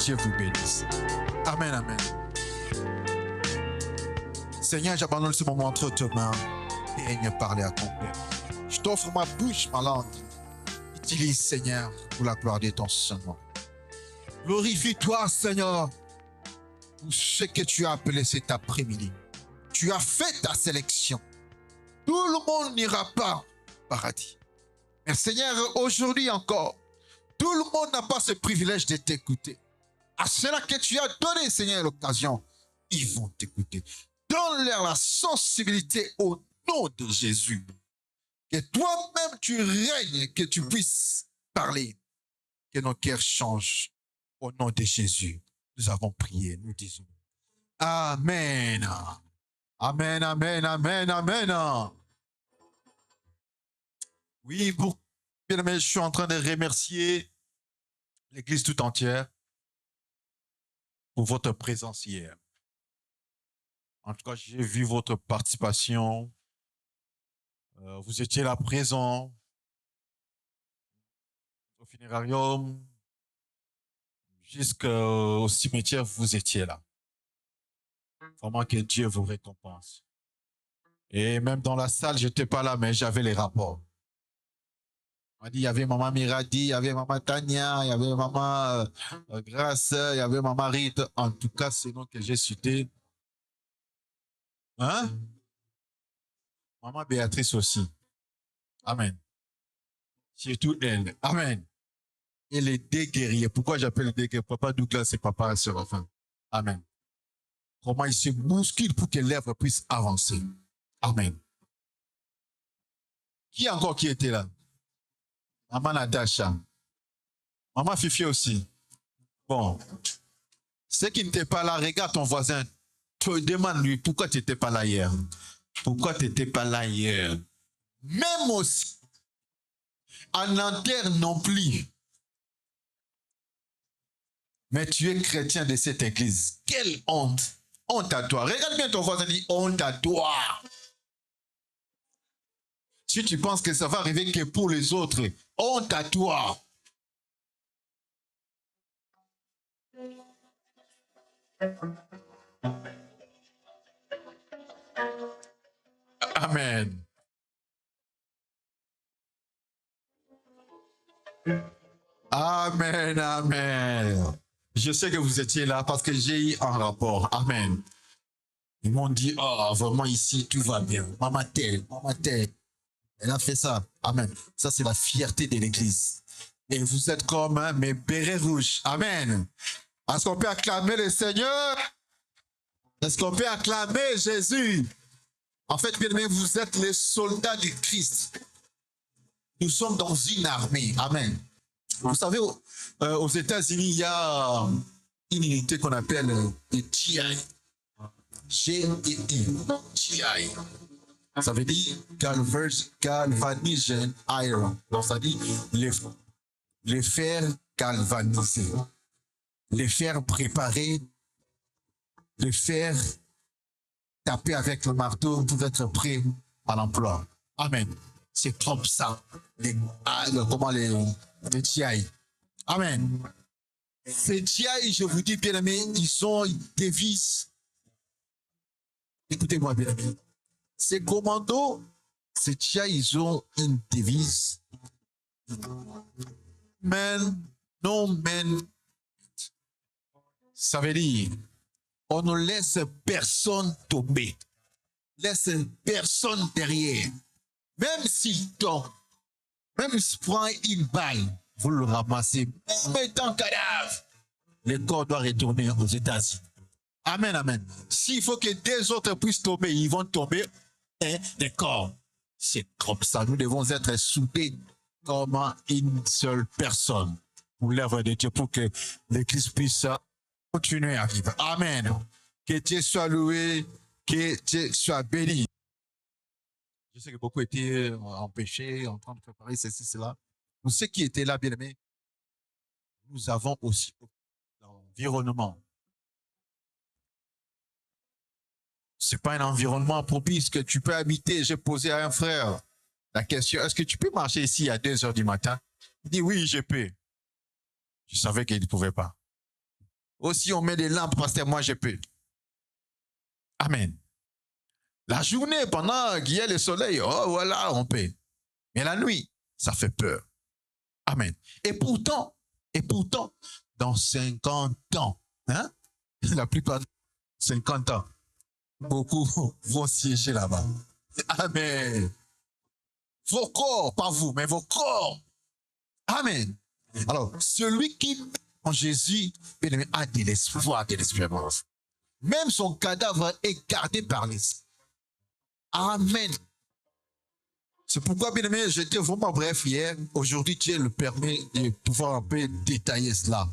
Dieu vous bénisse. Amen, amen. Seigneur, j'abandonne ce moment entre tes mains. Daigne parler à ton Père. Je t'offre ma bouche, ma langue. Utilise, Seigneur, pour la gloire de ton Saint-Nom. Glorifie-toi, Seigneur, pour ce que tu as appelé cet après-midi. Tu as fait ta sélection. Tout le monde n'ira pas au paradis. Mais Seigneur, aujourd'hui encore, tout le monde n'a pas ce privilège de t'écouter. À cela que tu as donné, Seigneur, l'occasion, ils vont t'écouter. Donne-leur la sensibilité au nom de Jésus. Que toi-même tu règnes, que tu puisses parler. Que nos cœurs changent. Au nom de Jésus, nous avons prié, nous disons. Amen. Amen, amen, amen, amen. Oui, bien aimé, je suis en train de remercier l'Église tout entière pour votre présence hier. En tout cas, j'ai vu votre participation. Vous étiez là présent au funérarium, jusqu'au cimetière, vous étiez là. Vraiment que Dieu vous récompense. Et même dans la salle, je n'étais pas là, mais j'avais les rapports. On m'a dit, il y avait maman Miradi, il y avait maman Tania, il y avait maman Grace, il y avait maman Rite. En tout cas, c'est nom que j'ai cité. Hein? Maman Béatrice aussi. Amen. Surtout elle. Amen. Et les deux guerriers. Pourquoi j'appelle les deux guerriers? Papa Douglas et papa Séraphin. Amen. Comment ils se bousculent pour que l'œuvre puisse avancer. Amen. Qui encore qui était là? Maman Natacha. Maman Fifi aussi. Bon. Ceux qui n'étaient pas là, regarde ton voisin. Demande-lui pourquoi tu n'étais pas là hier. Pourquoi tu n'étais pas là hier? Même aussi. En Nanterre non plus. Mais tu es chrétien de cette église. Quelle honte. Honte à toi. Regarde bien ton voisin, dit honte à toi. Si tu penses que ça va arriver que pour les autres, honte à toi. Amen. Amen, amen. Je sais que vous étiez là parce que j'ai eu un rapport. Amen. Ils m'ont dit, oh, vraiment ici, tout va bien. Maman telle, elle a fait ça. Amen. Ça, c'est la fierté de l'église. Et vous êtes comme mes bérets rouges. Amen. Est-ce qu'on peut acclamer le Seigneur? Est-ce qu'on peut acclamer Jésus? En fait, bien aimé, vous êtes les soldats du Christ. Nous sommes dans une armée. Amen. Vous savez, aux États-Unis, il y a une unité qu'on appelle le GI. GI. Ça veut dire Galvanization Iron. Donc, ça dit les fers galvanisés, les fers préparés, les fers tapés avec le marteau pour être prêts à l'emploi. Amen. C'est comme ça. Les GI. Amen. Ces GI, je vous dis, bien aimé, ils ont une devise. Écoutez-moi, bien aimé. Ces commandos, ces GI, ils ont une devise. Men, no men. Ça veut dire, on ne laisse personne tomber. Laisse personne derrière. Même s'il tombe, même s'il prend une balle, vous le ramassez. Même étant cadavre, le corps doit retourner aux États-Unis. Amen, amen. S'il faut que des autres puissent tomber, ils vont tomber. Des corps. C'est comme ça. Nous devons être soudés comme une seule personne pour l'œuvre de Dieu, pour que l'Église puisse continuer à vivre. Amen. Que Dieu soit loué, que Dieu soit béni. Je sais que beaucoup étaient empêchés, en train de préparer ceci, cela. Pour ceux qui étaient là, bien aimés, nous avons aussi l'environnement. Ce n'est pas un environnement propice que tu peux habiter. J'ai posé à un frère la question, est-ce que tu peux marcher ici à 2 heures du matin? Il dit, oui, je peux. Je savais qu'il ne pouvait pas. Aussi, on met des lampes, pasteur, moi je peux. Amen. La journée, pendant qu'il y a le soleil, oh voilà, on peut. Mais la nuit, ça fait peur. Amen. Et pourtant, dans 50 ans, hein, la plupart, 50 ans, beaucoup vont siéger là-bas. Amen. Vos corps, pas vous, mais vos corps. Amen. Alors, celui qui, en Jésus, a de l'espoir, de l'espérance. Même son cadavre est gardé par l'esprit. Amen. C'est pourquoi, bien aimé, j'étais vraiment bref hier. Aujourd'hui, Dieu le permet de pouvoir un peu détailler cela.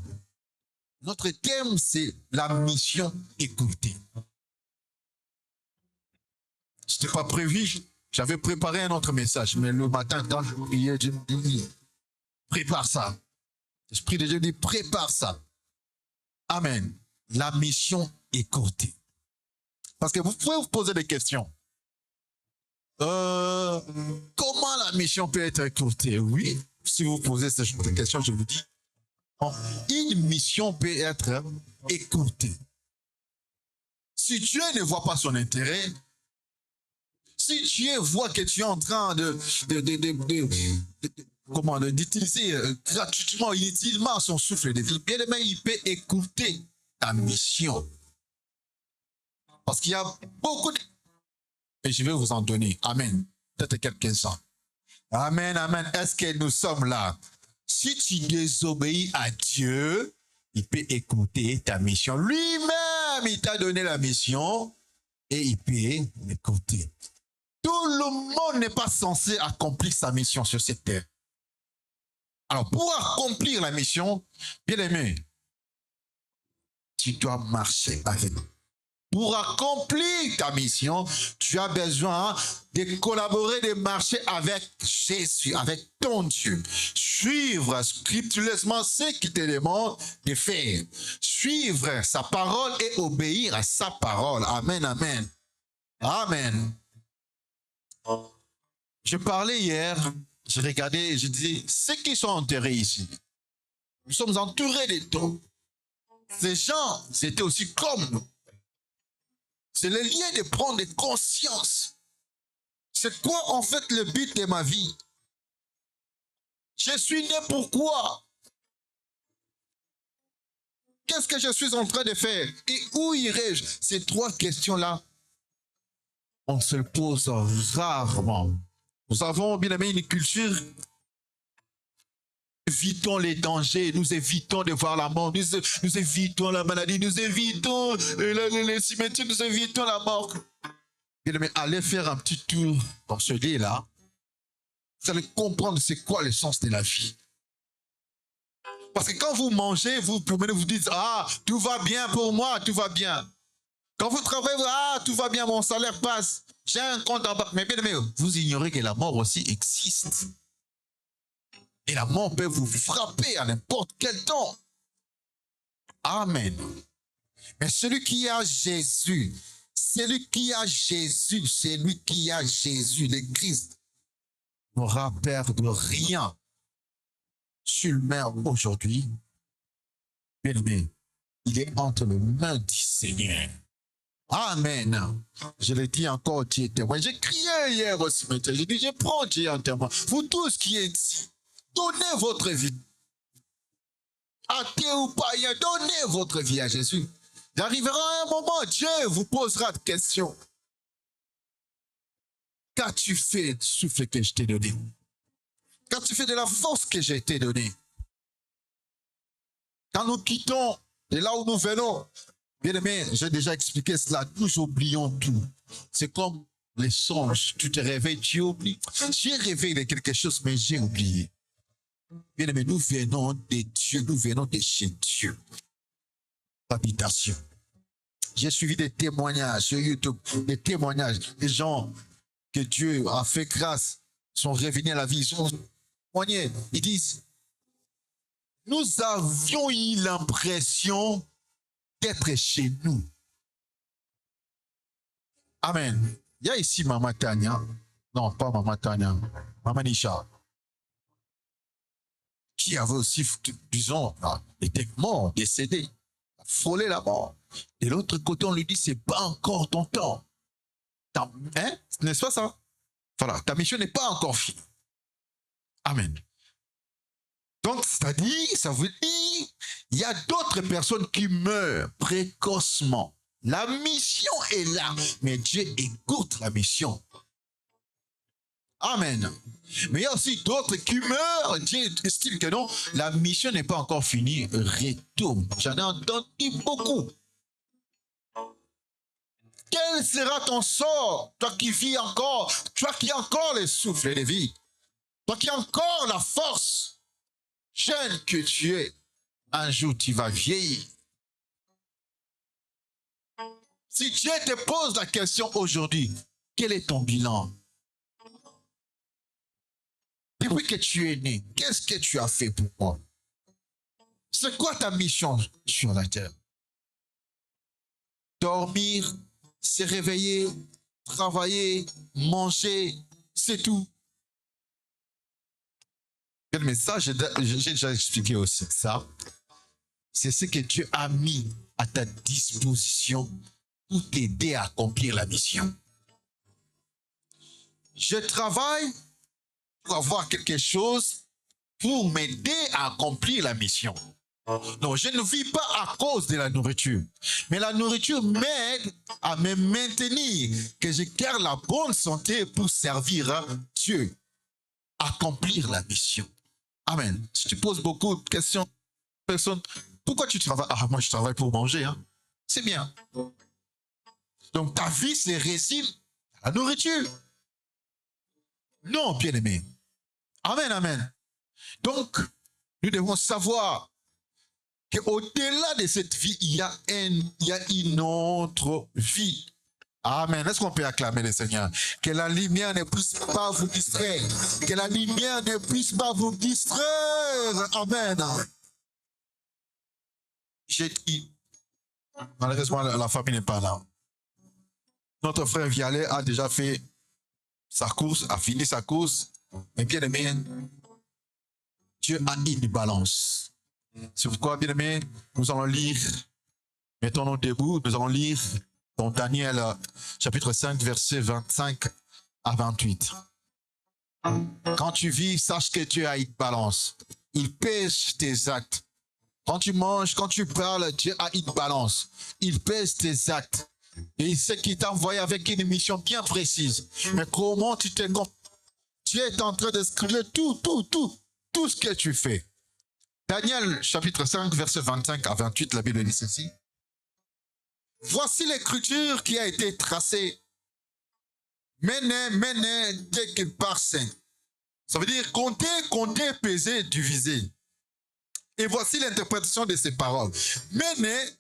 Notre thème, c'est la mission écoutée. Ce n'était pas prévu. J'avais préparé un autre message, mais le matin, quand je priais, je me dis, prépare ça. L'Esprit de Dieu dit, prépare ça. Amen. La mission écoutée. Parce que vous pouvez vous poser des questions. Comment la mission peut être écoutée? Oui, si vous posez cette question, je vous dis, une mission peut être écoutée. Si Dieu ne voit pas son intérêt, si Dieu voit que tu es en train d'utiliser gratuitement, inutilement son souffle de vie, bien aimé, il peut écouter ta mission. Parce qu'il y a beaucoup de... Et je vais vous en donner. Amen. Peut-être quelques-uns. Amen, amen. Est-ce que nous sommes là? Si tu désobéis à Dieu, il peut écouter ta mission. Lui-même, il t'a donné la mission et il peut l'écouter. Tout le monde n'est pas censé accomplir sa mission sur cette terre. Alors, pour accomplir la mission, bien aimé, tu dois marcher avec nous. Pour accomplir ta mission, tu as besoin de collaborer, de marcher avec Jésus, avec ton Dieu. Suivre scrupuleusement ce qu'il te demande de faire. Suivre sa parole et obéir à sa parole. Amen, amen. Amen. Je parlais hier, je regardais et je disais, ceux qui sont enterrés ici, nous sommes entourés de dons. Ces gens, c'était aussi comme nous. C'est le lien de prendre conscience. C'est quoi en fait le but de ma vie? Je suis né pourquoi? Qu'est-ce que je suis en train de faire? Et où irai-je? Ces trois questions-là, on se pose rarement. Nous avons bien aimé une culture. Nous évitons les dangers, nous évitons de voir la mort, nous évitons la maladie, nous évitons les cimetières, nous évitons la mort. Bien aimé, allez faire un petit tour dans ce lit-là. Vous allez comprendre c'est quoi le sens de la vie. Parce que quand vous mangez, vous promenez, vous dites, ah, tout va bien pour moi, tout va bien. Quand vous travaillez, ah, tout va bien, mon salaire passe. J'ai un compte en banque. Mais bien aimé, vous ignorez que la mort aussi existe. Et la mort peut vous frapper à n'importe quel temps. Amen. Mais celui qui a Jésus, celui qui a Jésus, le Christ, n'aura peur de rien. Sur le même aujourd'hui, bien aimé, il est entre les mains du Seigneur. Amen. Je l'ai dit encore, Dieu est témoin. J'ai crié hier au cimetière. J'ai dit, je prends Dieu en témoin. Vous tous qui êtes ici, donnez votre vie. Athée ou païen, donnez votre vie à Jésus. Il arrivera un moment, Dieu vous posera des questions. Qu'as-tu fait du souffle que je t'ai donné? Qu'as-tu fait de la force que j'ai été donnée? Quand nous quittons de là où nous venons, bien aimé, j'ai déjà expliqué cela, nous oublions tout. C'est comme les songes, tu te réveilles, tu oublies. J'ai rêvé de quelque chose, mais j'ai oublié. Bien aimé, nous venons de Dieu, nous venons de chez Dieu. Habitation. J'ai suivi des témoignages sur YouTube, des témoignages, des gens que Dieu a fait grâce, sont revenus à la vie, ils sont témoignés. Ils disent, nous avions eu l'impression d'être chez nous. Amen. Il y a ici Maman Tania. Non, pas Maman Tania. Maman Nisha. Qui avait aussi, disons, était mort, décédé. frôler la mort. De l'autre côté, on lui dit, c'est pas encore ton temps. Hein? N'est-ce pas ça? Voilà, ta mission n'est pas encore finie. Amen. Donc, c'est-à-dire, ça veut dire, il y a d'autres personnes qui meurent précocement. La mission est là, mais Dieu écoute la mission. Amen. Mais il y a aussi d'autres qui meurent. Dieu estime que non, la mission n'est pas encore finie. Retourne. J'en ai entendu beaucoup. Quel sera ton sort, toi qui vis encore, toi qui as encore le souffle de vie, toi qui as encore la force, jeune que tu es, un jour tu vas vieillir. Si Dieu te pose la question aujourd'hui, quel est ton bilan? Depuis que tu es né, qu'est-ce que tu as fait pour moi? C'est quoi ta mission sur la terre? Dormir, se réveiller, travailler, manger, c'est tout. Le message, j'ai déjà expliqué aussi ça. C'est ce que Dieu a mis à ta disposition pour t'aider à accomplir la mission. Je travaille pour avoir quelque chose pour m'aider à accomplir la mission. Non, je ne vis pas à cause de la nourriture. Mais la nourriture m'aide à me maintenir, que je garde la bonne santé pour servir Dieu, accomplir la mission. Amen. Si tu poses beaucoup de questions, personne, pourquoi tu travailles? Ah, moi je travaille pour manger. Hein. C'est bien. Donc ta vie se résume à la nourriture. Non, bien-aimé. Amen, amen. Donc, nous devons savoir qu'au-delà de cette vie, il y a une autre vie. Amen. Est-ce qu'on peut acclamer le Seigneur? Que la lumière ne puisse pas vous distraire. Que la lumière ne puisse pas vous distraire. Amen. J'ai dit, malheureusement, la famille n'est pas là. Notre frère Vialet a déjà fait sa course, a fini sa course. Mais bien aimé, Dieu a une balance. C'est pourquoi, bien aimé, nous allons lire, mettons-nous debout, nous allons lire dans Daniel chapitre 5, versets 25 à 28. Quand tu vis, sache que Dieu a une balance. Il pèse tes actes. Quand tu manges, quand tu parles, Dieu a une balance. Il pèse tes actes. Et il sait qu'il t'a envoyé avec une mission bien précise. Mais comment tu te comptes? Dieu est en train de scrire tout ce que tu fais. Daniel chapitre 5, verset 25 à 28, la Bible dit ceci. Voici l'écriture qui a été tracée. Mene, dès qu'il part saint. Ça veut dire compter, peser, diviser. Et voici l'interprétation de ces paroles. Mene,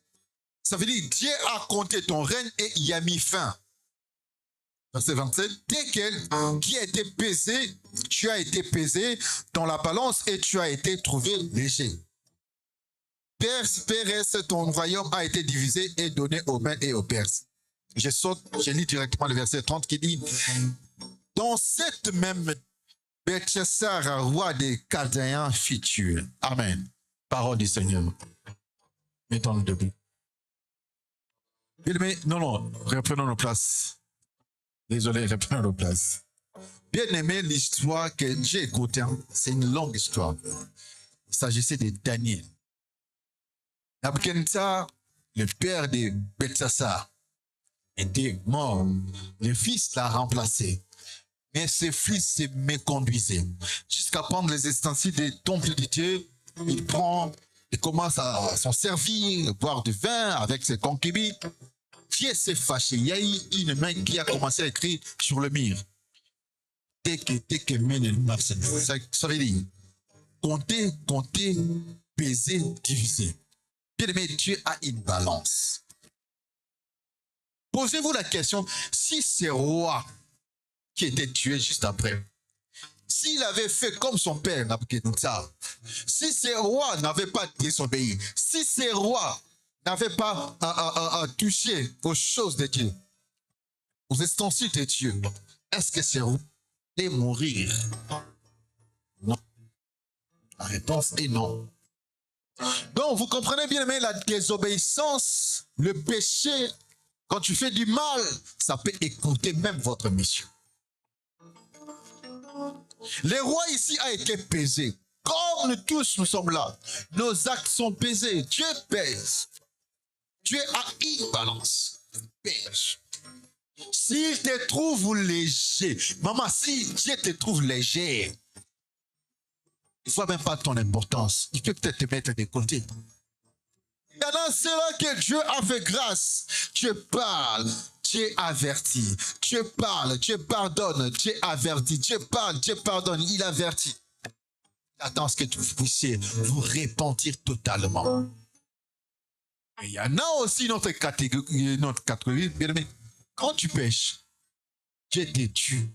ça veut dire Dieu a compté ton règne et il a mis fin. Verset 27. Dès qui a été pesé, tu as été pesé dans la balance et tu as été trouvé léger. Perse, ton royaume a été divisé et donné aux Mèdes et aux Perses. Je lis directement le verset 30 qui dit, dans cette même Beltchassar, roi des Chaldéens, fit tuer. Amen. Parole du Seigneur. Mettons-nous debout. Non, reprenons nos places. Désolé, reprenons nos places. Bien aimé, l'histoire que j'ai écoutée, c'est une longue histoire. Il s'agissait de Daniel. Nabuchodonosor, le père de Beltchassar, était mort. Le fils l'a remplacé. Mais ce fils se méconduisait. Jusqu'à prendre les ustensiles des temples de Dieu, il commence à s'en servir, boire du vin avec ses concubines. Dieu s'est fâché. Il y a eu une main qui a commencé à écrire sur le mur. Dès que ça veut dire compter, peser, diviser. Bien aimé, Dieu a une balance. Posez-vous la question, si ce roi qui était tué juste après, s'il avait fait comme son père Nabuchodonosor, si ce roi n'avait pas désobéi, si ce roi n'avait pas touché aux choses de Dieu, aux ustensiles de Dieu, est-ce que ce roi allait mourir? Non. La réponse est non. Donc, vous comprenez bien, mais la désobéissance, le péché, quand tu fais du mal, ça peut écouter même votre mission. Le roi ici a été pesé. Comme nous tous, nous sommes là. Nos actes sont pesés. Dieu pèse. Dieu a une balance. Pèse. S'il te trouve léger, maman, si Dieu te trouve léger, il ne voit même pas ton importance. Il peut peut-être te mettre de côté. Il y en a ceux-là que Dieu a fait grâce. Dieu parle, Dieu avertit. Dieu parle, Dieu pardonne, Dieu avertit. Dieu parle, Dieu pardonne, il avertit. Attends à ce que vous puissiez vous repentir totalement. Et il y en a aussi notre catégorie, bien aimé. Quand tu pêches, Dieu te tue.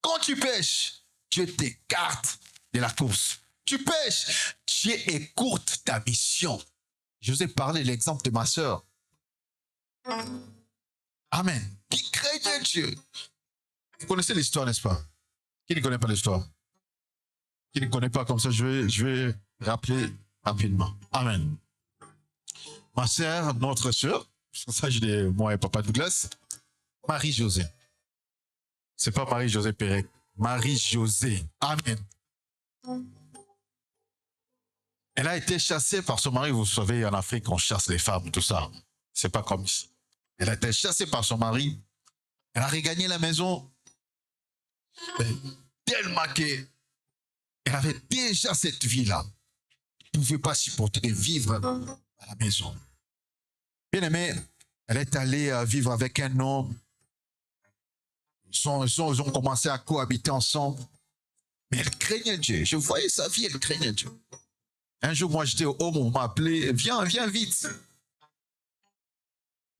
Quand tu pêches, Dieu t'écarte de la course. Tu pêches, Dieu écourte ta mission. Je vous ai parlé de l'exemple de ma soeur. Amen. Qui craignait Dieu. Vous connaissez l'histoire, n'est-ce pas? Qui ne connaît pas l'histoire? Qui ne connaît pas comme ça, je vais rappeler rapidement. Amen. Ma soeur, notre soeur, ça je dis moi et papa Douglas, Marie-Josée. C'est pas Marie-Josée Pérec. Marie-Josée. Amen. Elle a été chassée par son mari. Vous savez, en Afrique, on chasse les femmes, tout ça. C'est pas comme ici. Elle a été chassée par son mari. Elle a regagné la maison. Tellement qu'elle avait déjà cette vie-là. Elle ne pouvait pas supporter de vivre à la maison. Bien aimé, elle est allée vivre avec un homme. Ils ont commencé à cohabiter ensemble. Mais elle craignait Dieu. Je voyais sa vie, elle craignait Dieu. Un jour, moi, j'étais au home, on m'a appelé. Viens vite.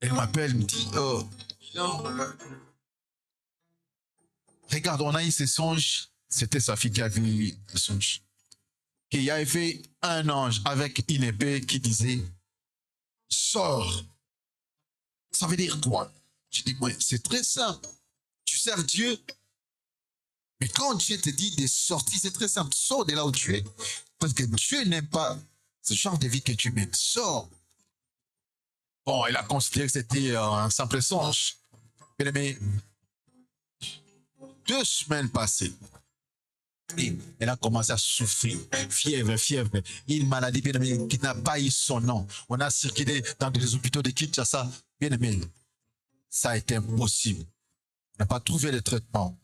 Elle m'appelle, elle me dit, oh, non. Regarde, on a eu ces songes. C'était sa fille qui avait eu le songe. Il y avait un ange avec une épée qui disait, sors. Ça veut dire quoi? Je dis, ouais, c'est très simple. Tu sers Dieu. Mais quand Dieu te dit de sortir, c'est très simple. Sors de là où tu es. Parce que Dieu n'aime pas ce genre de vie que tu mènes. Sors. Bon, elle a considéré que c'était un simple songe. Mais 2 semaines passées. Et elle a commencé à souffrir. Fièvre. Une maladie, bien aimé, qui n'a pas eu son nom. On a circulé dans des hôpitaux de Kinshasa. Bien aimé, ça a été impossible. On n'a pas trouvé de traitement.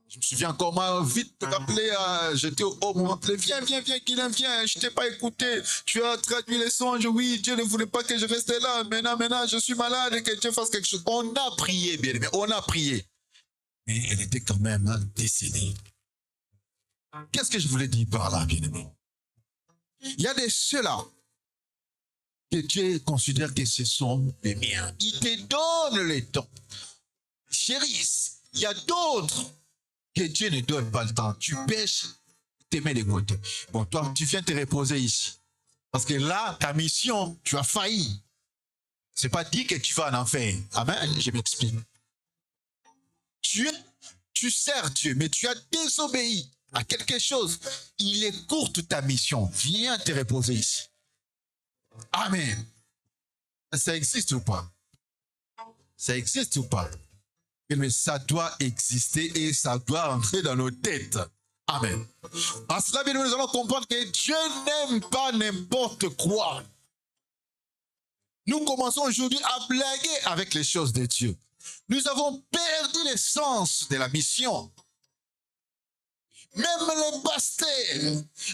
Je me souviens encore, moi, vite rappelé, j'étais au haut, on m'a appelé, viens, Kylian, viens, je t'ai pas écouté, tu as traduit les songes, oui, Dieu ne voulait pas que je reste là, maintenant, je suis malade, que Dieu fasse quelque chose. On a prié, bien aimé, on a prié. Mais elle était quand même décédée. Qu'est-ce que je voulais dire par là, bien aimé? Il y a des ceux-là que Dieu considère que ce sont les miens. Il te donne le temps. Chérisse, il y a d'autres que Dieu ne donne pas le temps. Tu pêches, tu te mets de côté. Bon, toi, tu viens te reposer ici. Parce que là, ta mission, tu as failli. C'est pas dit que tu vas en enfer. Amen, je m'explique. Tu sers Dieu, mais tu as désobéi à quelque chose. Il écourte ta mission. Viens te reposer ici. Amen. Ça existe ou pas? Ça existe ou pas? Mais ça doit exister et ça doit entrer dans nos têtes. Amen. À cela, bien, nous allons comprendre que Dieu n'aime pas n'importe quoi. Nous commençons aujourd'hui à blaguer avec les choses de Dieu. Nous avons perdu l'essence de la mission. Même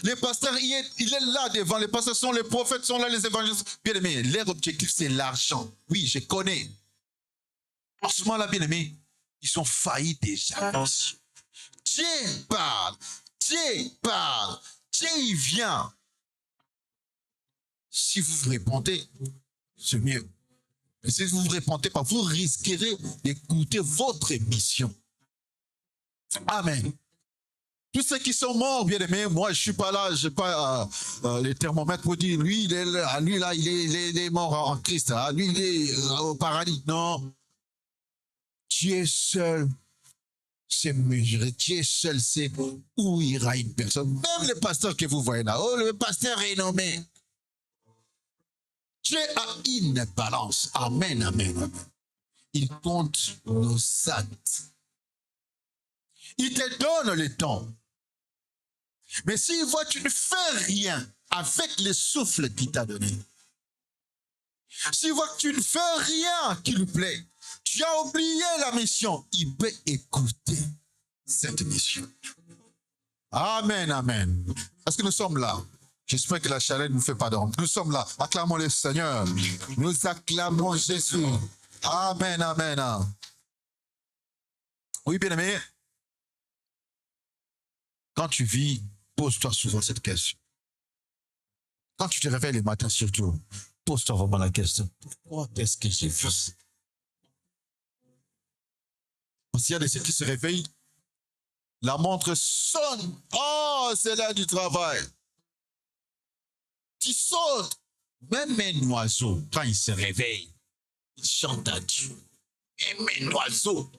les pasteurs, il est là devant. Les pasteurs sont les prophètes, sont là les évangélistes. Bien aimé, leur objectif, c'est l'argent. Oui, je connais. En ce moment-là, bien aimé, ils ont failli déjà. Dieu parle, Dieu il vient. Si vous vous répondez, c'est mieux. Mais si vous ne vous répondez pas, vous risquerez d'écouter votre mission. Amen. Tous ceux qui sont morts, bien aimés, moi je ne suis pas là, je n'ai pas les thermomètres pour dire, lui, il est mort en Christ, lui, il est au paradis. Non. Dieu seul c'est mesuré. Dieu seul sait où ira une personne. Même le pasteur que vous voyez là, oh, le pasteur renommé. Dieu a une balance. Amen, amen, amen. Il compte nos actes. Il te donne le temps. Mais s'il voit que tu ne fais rien avec le souffle qu'il t'a donné, s'il voit que tu ne fais rien qui lui plaît, tu as oublié la mission, il peut écouter cette mission. Amen, amen. Est-ce que nous sommes là? J'espère que la chaleur ne nous fait pas dormir. Nous sommes là. Acclamons le Seigneur. Nous acclamons Jésus. Amen, amen. Oui, bien aimé. Quand tu vis, pose-toi souvent cette question. Quand tu te réveilles le matin surtout, pose-toi vraiment la question. Pourquoi est-ce que j'ai vu ça? Parce qu'il y a des gens qui se réveillent, la montre sonne. Oh, c'est l'heure du travail. Tu sautes. Même un oiseau, quand il se réveille, il chante à Dieu. Même un oiseau.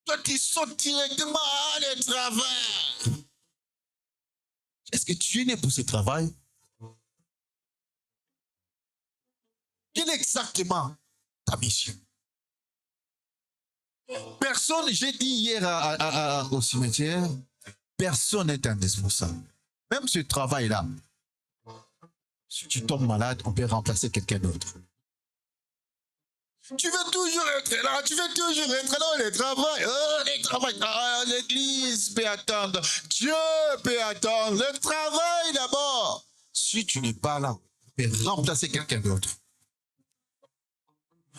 Toi, tu sautes directement à le travail. Est-ce que tu es né pour ce travail? Quelle est exactement ta mission? Personne, j'ai dit hier au cimetière, personne n'est indispensable. Même ce travail-là, si tu tombes malade, on peut remplacer quelqu'un d'autre. Tu veux toujours être là, tu veux toujours être là, le travail. Oh, le travail. Ah, l'église peut attendre. Dieu peut attendre. Le travail d'abord. Si tu n'es pas là, on peut remplacer quelqu'un d'autre.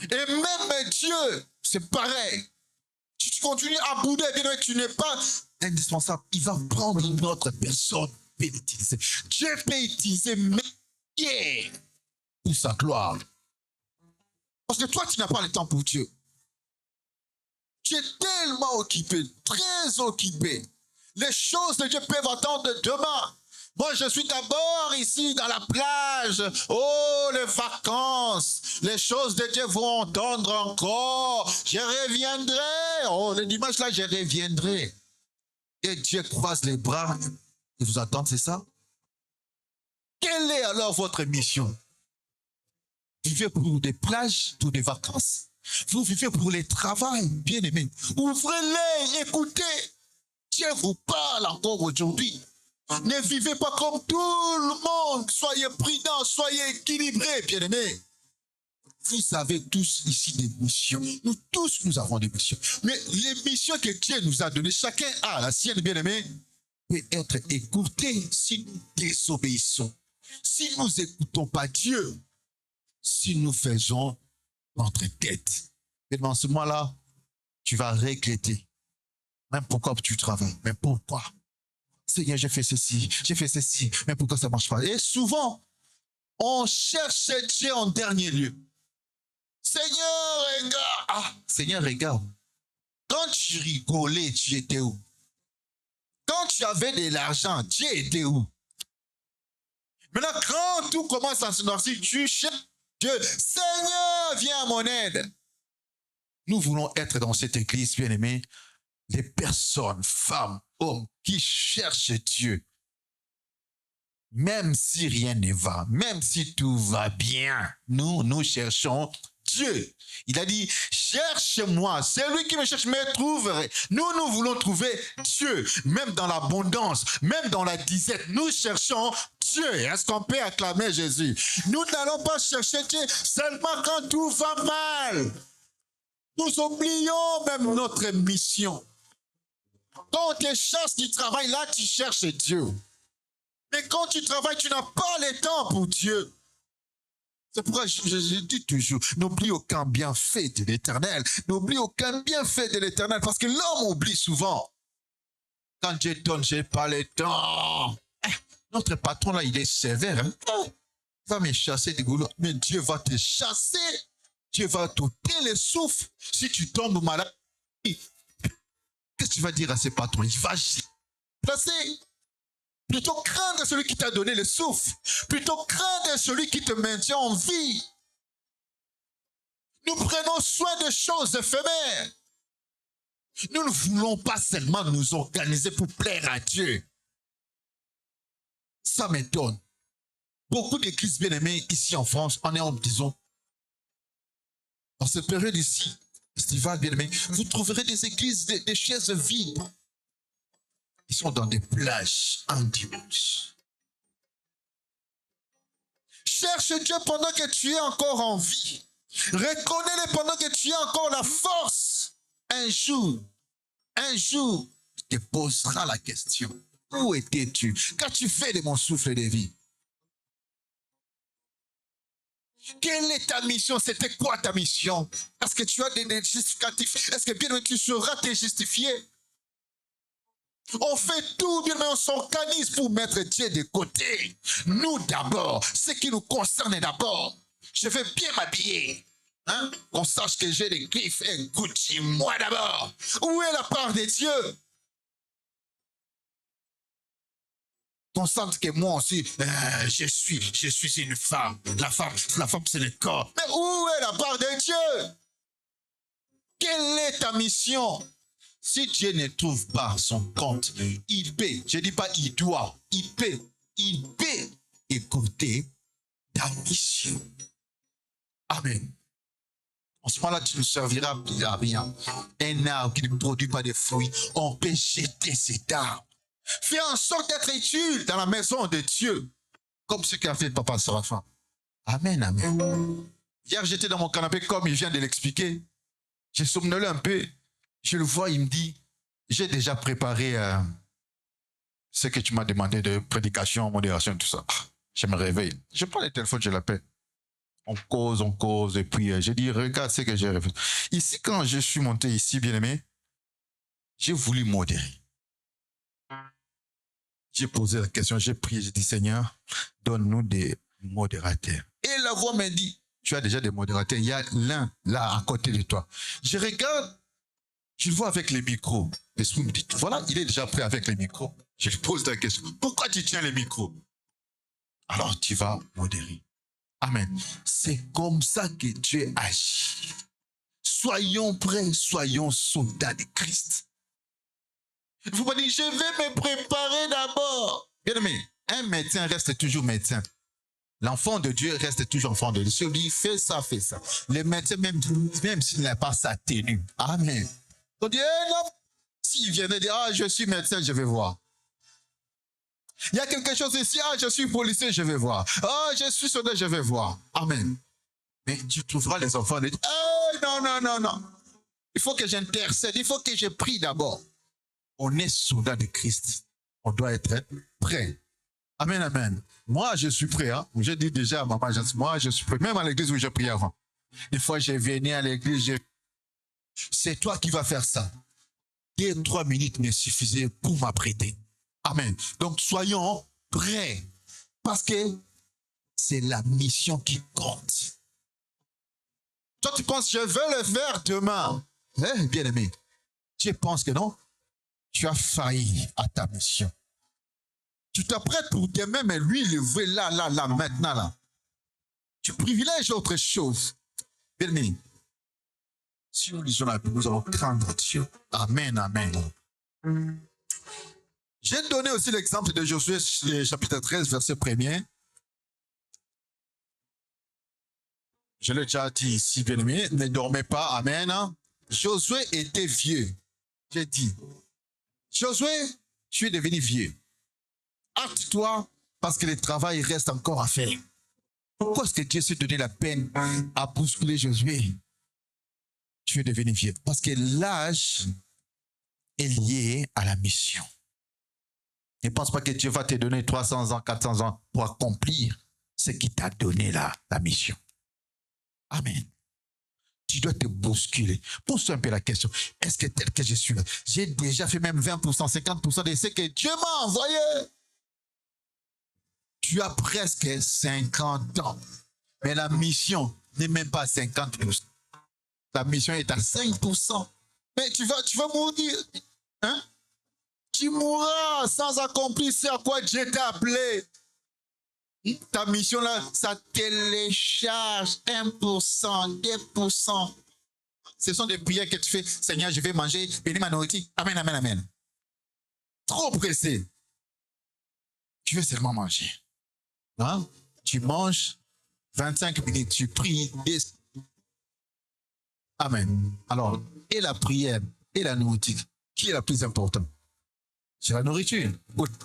Et même Dieu, c'est pareil. Si tu continues à bouder, tu n'es pas indispensable. Il va prendre une autre personne. Peut l'utiliser. Dieu peut utiliser Pierre pour sa gloire. Parce que toi, tu n'as pas le temps pour Dieu. Tu es tellement occupé, très occupé. Les choses de Dieu peuvent attendre demain. Moi, je suis d'abord ici dans la plage. Oh, les vacances. Les choses de Dieu vont attendre encore. Je reviendrai. Oh, le dimanche là, je reviendrai. Et Dieu croise les bras et vous attend, c'est ça? Quelle est alors votre mission? Vous vivez pour des plages, pour des vacances. Vous vivez pour les travail, bien aimé. Ouvrez-les, écoutez. Dieu vous parle encore aujourd'hui. Ne vivez pas comme tout le monde. Soyez prudents, soyez équilibrés, bien aimé. Vous avez tous ici des missions. Nous tous, nous avons des missions. Mais les missions que Dieu nous a données, chacun a la sienne, bien aimé, peut être écoutée si nous désobéissons. Si nous n'écoutons pas Dieu, si nous faisons notre tête. Et dans ce mois-là, tu vas regretter. Même pourquoi tu travailles. Mais pourquoi? Seigneur, j'ai fait ceci, mais pourquoi ça ne marche pas? Et souvent, on cherche Dieu en dernier lieu. Seigneur, regarde. Ah, Seigneur, regarde. Quand tu rigolais, tu étais où? Quand tu avais de l'argent, Dieu était où? Maintenant, quand tout commence à se noircir, tu cherches Dieu. Seigneur, viens à mon aide. Nous voulons être dans cette église, bien-aimée, des personnes, femmes, hommes, qui cherchent Dieu. Même si rien ne va, même si tout va bien, nous cherchons Dieu. Il a dit, cherche-moi, celui qui me cherche me trouverait. Nous voulons trouver Dieu, même dans l'abondance, même dans la disette. Nous cherchons Dieu. Est-ce qu'on peut acclamer Jésus? Nous n'allons pas chercher Dieu seulement quand tout va mal. Nous oublions même notre mission. Quand on te chasse du travail, là, tu cherches Dieu. Mais quand tu travailles, tu n'as pas le temps pour Dieu. C'est pourquoi je dis toujours, n'oublie aucun bienfait de l'Éternel. N'oublie aucun bienfait de l'Éternel, parce que l'homme oublie souvent. Quand Dieu donne, je n'ai pas le temps. Notre patron, là, il est sévère. Hein? Il va me chasser du boulot. Mais Dieu va te chasser. Dieu va t'ôter le souffle. Si tu tombes malade, qu'est-ce que tu vas dire à ce patron? Il va placer. Plutôt craindre celui qui t'a donné le souffle. Plutôt craindre celui qui te maintient en vie. Nous prenons soin des choses éphémères. Nous ne voulons pas seulement nous organiser pour plaire à Dieu. Ça m'étonne. Beaucoup d'églises bien-aimées ici en France, on est en disons, dans cette période ici, estivale bien-aimé, vous trouverez des églises, des chaises vides. Ils sont dans des plages en dimanche. Cherche Dieu pendant que tu es encore en vie. Reconnais-le pendant que tu as encore la force. Un jour, tu te poseras la question. Où étais-tu? Qu'as-tu fait de mon souffle de vie? Quelle est ta mission? C'était quoi ta mission? Est-ce que tu as des justificatifs? Est-ce que bien tu sauras te justifier? On fait tout, bien, mais on s'organise pour mettre Dieu de côté. Nous d'abord, ce qui nous concerne d'abord. Je veux bien m'habiller. Hein? On sache que j'ai des griffes et Gucci, moi d'abord. Où est la part de Dieu? On sente que moi aussi, je suis une femme. La femme, c'est le corps. Mais où est la part de Dieu? Quelle est ta mission? Si Dieu ne trouve pas son compte, il peut, je ne dis pas il doit, il peut écouter ta mission. Amen. En ce moment-là, tu ne serviras à rien. Un arbre qui ne produit pas de fruits, on peut jeter cet arbre. Fais en sorte d'être utile dans la maison de Dieu, comme ce qu'a fait Papa Séraphin. Amen, amen. Hier, j'étais dans mon canapé comme il vient de l'expliquer. J'ai somnolé un peu. Je le vois, il me dit, j'ai déjà préparé ce que tu m'as demandé de prédication, modération, tout ça. Je me réveille. Je prends le téléphone, je l'appelle. On cause, et puis je dis, regarde ce que j'ai réveillé. Ici, quand je suis monté ici, bien-aimé, j'ai voulu modérer. J'ai posé la question, j'ai prié, j'ai dit, Seigneur, donne-nous des modérateurs. Et la voix m'a dit, tu as déjà des modérateurs, il y a l'un là à côté de toi. Je regarde, je le vois avec les micros. L'esprit me dit, voilà, il est déjà prêt avec les micros. Je lui pose la question, pourquoi tu tiens les micros? Alors tu vas modérer. Amen. C'est comme ça que Dieu agit. Soyons prêts, soyons soldats de Christ. Vous me dites, je vais me préparer d'abord. Bien aimé, un médecin reste toujours médecin. L'enfant de Dieu reste toujours enfant de Dieu. Si on dit, fais ça, fais ça. Le médecin, même s'il n'a pas sa tenue. Amen. On dit, non. S'il vient de dire, je suis médecin, je vais voir. Il y a quelque chose ici, je suis policier, je vais voir. Je suis soldat, je vais voir. Amen. Mais tu trouveras les enfants de Dieu. Non. Il faut que j'intercède, il faut que je prie d'abord. On est soldat de Christ. On doit être prêt. Amen, amen. Moi, je suis prêt. Hein? Je dis déjà à maman, moi, je suis prêt. Même à l'église où je prie avant. Une fois, je venais à l'église, c'est toi qui vas faire ça. 2-3 minutes me suffisaient pour m'apprêter. Amen. Donc, soyons prêts. Parce que c'est la mission qui compte. Toi, tu penses, je vais le faire demain. Bien aimé. Tu penses que non? Tu as failli à ta mission. Tu t'apprêtes pour demain, mais lui, il veut là, maintenant, là. Tu privilèges autre chose. Bien aimé. Si nous lisons la Bible, nous allons craindre Dieu. Amen, amen. J'ai donné aussi l'exemple de Josué, chapitre 13, verset 1er. Je l'ai déjà dit ici, bien aimé, ne dormez pas, amen. Josué était vieux. J'ai dit, Josué, tu es devenu vieux. Hâte-toi parce que le travail reste encore à faire. Pourquoi est-ce que Dieu s'est donné la peine à bousculer Josué? Tu es devenu vieux. Parce que l'âge est lié à la mission. Ne pense pas que Dieu va te donner 300 ans, 400 ans pour accomplir ce qui t'a donné la mission. Amen. Tu dois te bousculer. Pose-toi un peu la question. Est-ce que tel que je suis là, j'ai déjà fait même 20%, 50% de ce que Dieu m'a envoyé? Tu as presque 50 ans. Mais la mission n'est même pas 50%. La mission est à 5%. Mais tu vas mourir. Hein? Tu mourras sans accomplir ce à quoi Dieu t'a appelé. Ta mission là, ça télécharge 1%, 2%. Ce sont des prières que tu fais. Seigneur, je vais manger, bénis ma nourriture. Amen, amen, amen. Trop pressé. Tu veux seulement manger. Hein? Tu manges 25 minutes, tu pries. Amen. Alors, et la prière et la nourriture, qui est la plus importante? C'est la nourriture. Pourquoi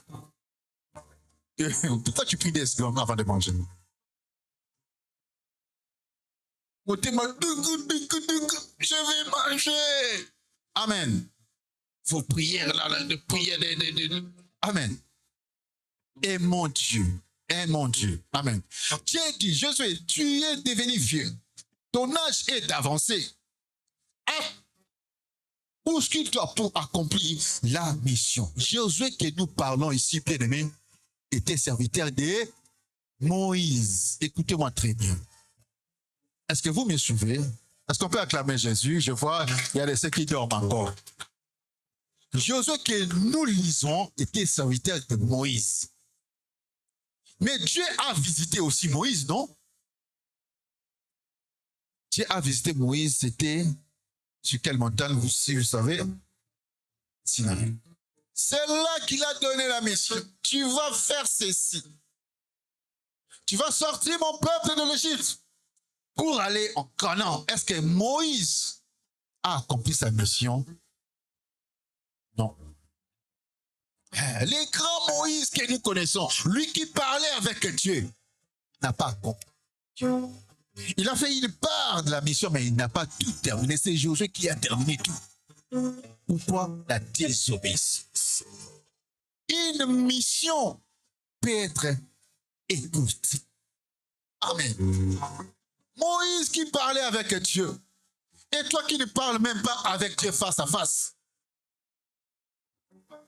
tu pries des secondes avant de manger? Je vais manger. Amen. Vos prières, de prière. Amen. Et mon Dieu. Et mon Dieu. Amen. Dieu dit, Josué, tu es devenu vieux. Ton âge est avancé. Bouscule-toi pour accomplir la mission. Josué que nous parlons ici, bien aimé, était serviteur de Moïse. Écoutez-moi très bien. Est-ce que vous me suivez? Est-ce qu'on peut acclamer Jésus? Je vois, il y a des ceux qui dorment encore. Josué que nous lisons était serviteur de Moïse. Mais Dieu a visité aussi Moïse, non? Dieu a visité Moïse, c'était sur quelle montagne, si vous savez? Sinaï. C'est là qu'il a donné la mission. Tu vas faire ceci. Tu vas sortir mon peuple de l'Égypte pour aller en Canaan. Est-ce que Moïse a accompli sa mission? Non. Les grands Moïse que nous connaissons, lui qui parlait avec Dieu, n'a pas accompli. Il a fait une part de la mission, mais il n'a pas tout terminé. C'est Josué qui a terminé tout. Pourquoi? La désobéissance. Une mission peut être écoutée. Amen. Moïse qui parlait avec Dieu. Et toi qui ne parles même pas avec Dieu face à face.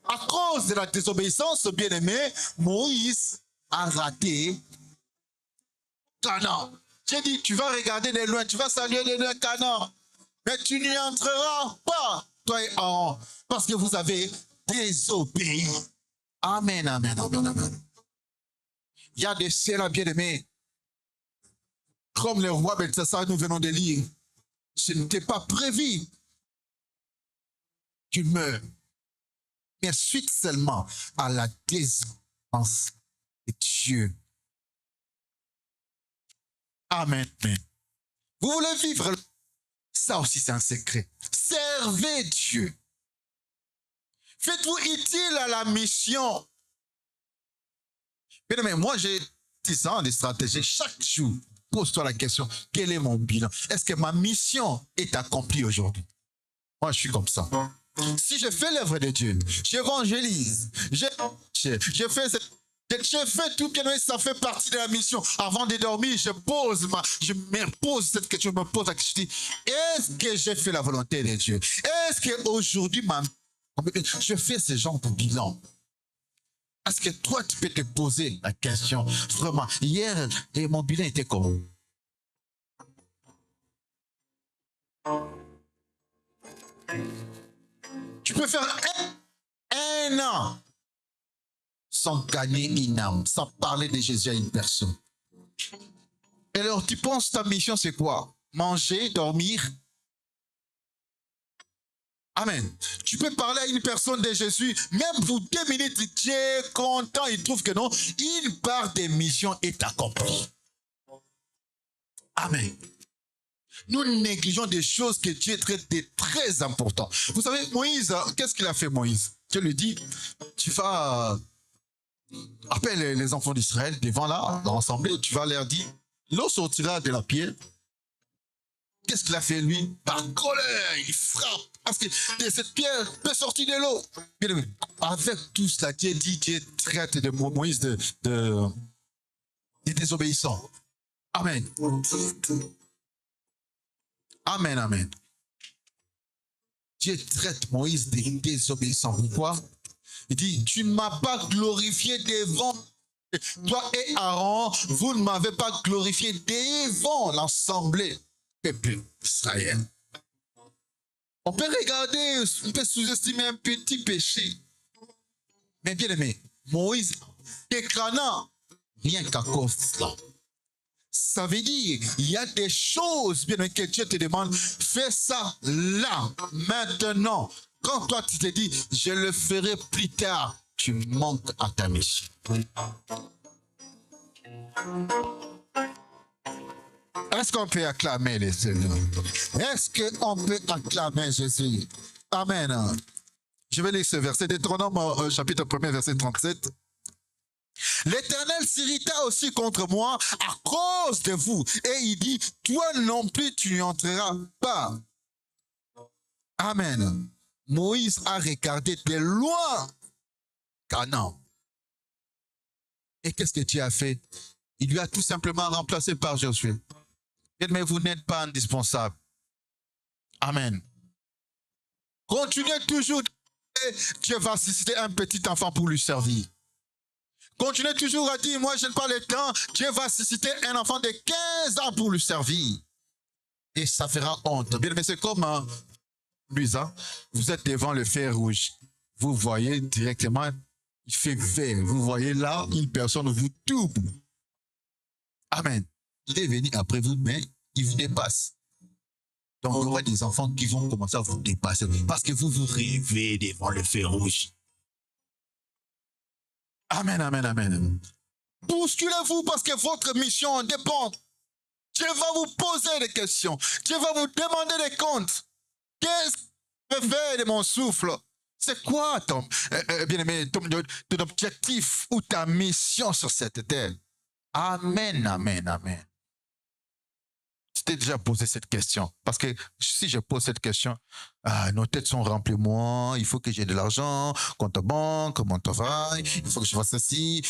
À cause de la désobéissance, bien-aimé, Moïse a raté Canaan. J'ai dit, tu vas regarder de loin, tu vas saluer de loin Canaan. Mais tu n'y entreras pas, toi et Aaron, parce que vous avez désobéi. Amen, amen, amen, amen. Il y a des ceux-là, bien-aimés, comme le roi Belsassar, nous venons de lire. Ce n'était pas prévu qu'il meure. Mais suite seulement à la désobéissance de Dieu. Amen. Vous voulez vivre? Ça aussi, c'est un secret. Servez Dieu. Faites-vous utile à la mission. Mais moi, j'ai 10 ans de stratégie. Chaque jour, pose-toi la question, quel est mon bilan? Est-ce que ma mission est accomplie aujourd'hui? Moi, je suis comme ça. Si je fais l'œuvre de Dieu, j'évangélise, je fais tout bien, ça fait partie de la mission. Avant de dormir, je me pose cette question, je me pose la question, est-ce que j'ai fait la volonté de Dieu? Est-ce qu'aujourd'hui, je fais ce genre de bilan? Est-ce que toi, tu peux te poser la question, vraiment, hier, mon bilan était comment? Tu peux faire un an sans gagner une âme, sans parler de Jésus à une personne. Et alors, tu penses ta mission, c'est quoi? Manger, dormir? Amen. Tu peux parler à une personne de Jésus, même pour 2 minutes, Dieu est content, il trouve que non, une part des missions est accomplie. Amen. Nous négligeons des choses que Dieu traite de très importantes. Vous savez, Moïse, qu'est-ce qu'il a fait, Moïse? Dieu lui dit, tu vas appeler les enfants d'Israël devant là, l'assemblée, tu vas leur dire, l'eau sortira de la pierre. Qu'est-ce qu'il a fait, lui? Par colère, il frappe. Parce que de cette pierre peut sortir de l'eau. Avec tout cela, Dieu traite de Moïse de désobéissant. Amen. Amen, amen. Dieu traite Moïse de désobéissant. Pourquoi? Il dit, tu ne m'as pas glorifié devant toi et Aaron, vous ne m'avez pas glorifié devant l'assemblée peuple d'Israël. On peut regarder, on peut sous-estimer un petit péché. Mais bien aimé, Moïse déclarant rien qu'à cause de cela. Ça veut dire, il y a des choses, bien que Dieu te demande, fais ça là, maintenant. Quand toi tu te dis, je le ferai plus tard, tu manques à ta mission. Est-ce qu'on peut acclamer les Seigneurs? Est-ce qu'on peut acclamer Jésus? Amen. Je vais lire ce verset, Deutéronome chapitre 1, verset 37. L'Éternel s'irrita aussi contre moi à cause de vous. Et il dit, toi non plus tu n'y entreras pas. Amen. Moïse a regardé de loin Canaan. Et qu'est-ce que Dieu a fait? Il lui a tout simplement remplacé par Josué. Mais vous n'êtes pas indispensable. Amen. Continuez toujours. Et Dieu va susciter un petit enfant pour lui servir. Continuez toujours à dire, moi je n'ai pas le temps. Dieu va susciter un enfant de 15 ans pour lui servir. Et ça fera honte. Bien, mais c'est comme Luisa, vous êtes devant le fer rouge. Vous voyez directement, il fait vert. Vous voyez là, une personne vous double. Amen. Il est venu après vous, mais il vous dépasse. Donc, il y aura des enfants qui vont commencer à vous dépasser parce que vous vous rêvez devant le fer rouge. Amen, amen, amen. Bousculez-vous parce que votre mission en dépend. Dieu va vous poser des questions. Dieu va vous demander des comptes. Qu'est-ce que je fais de mon souffle? C'est quoi ton objectif ou ta mission sur cette terre? Amen, amen, amen. Tu t'es déjà posé cette question. Parce que si je pose cette question, nos têtes sont remplies. Moi, il faut que j'ai de l'argent, compte banque, mon travail, il faut que je fasse ceci.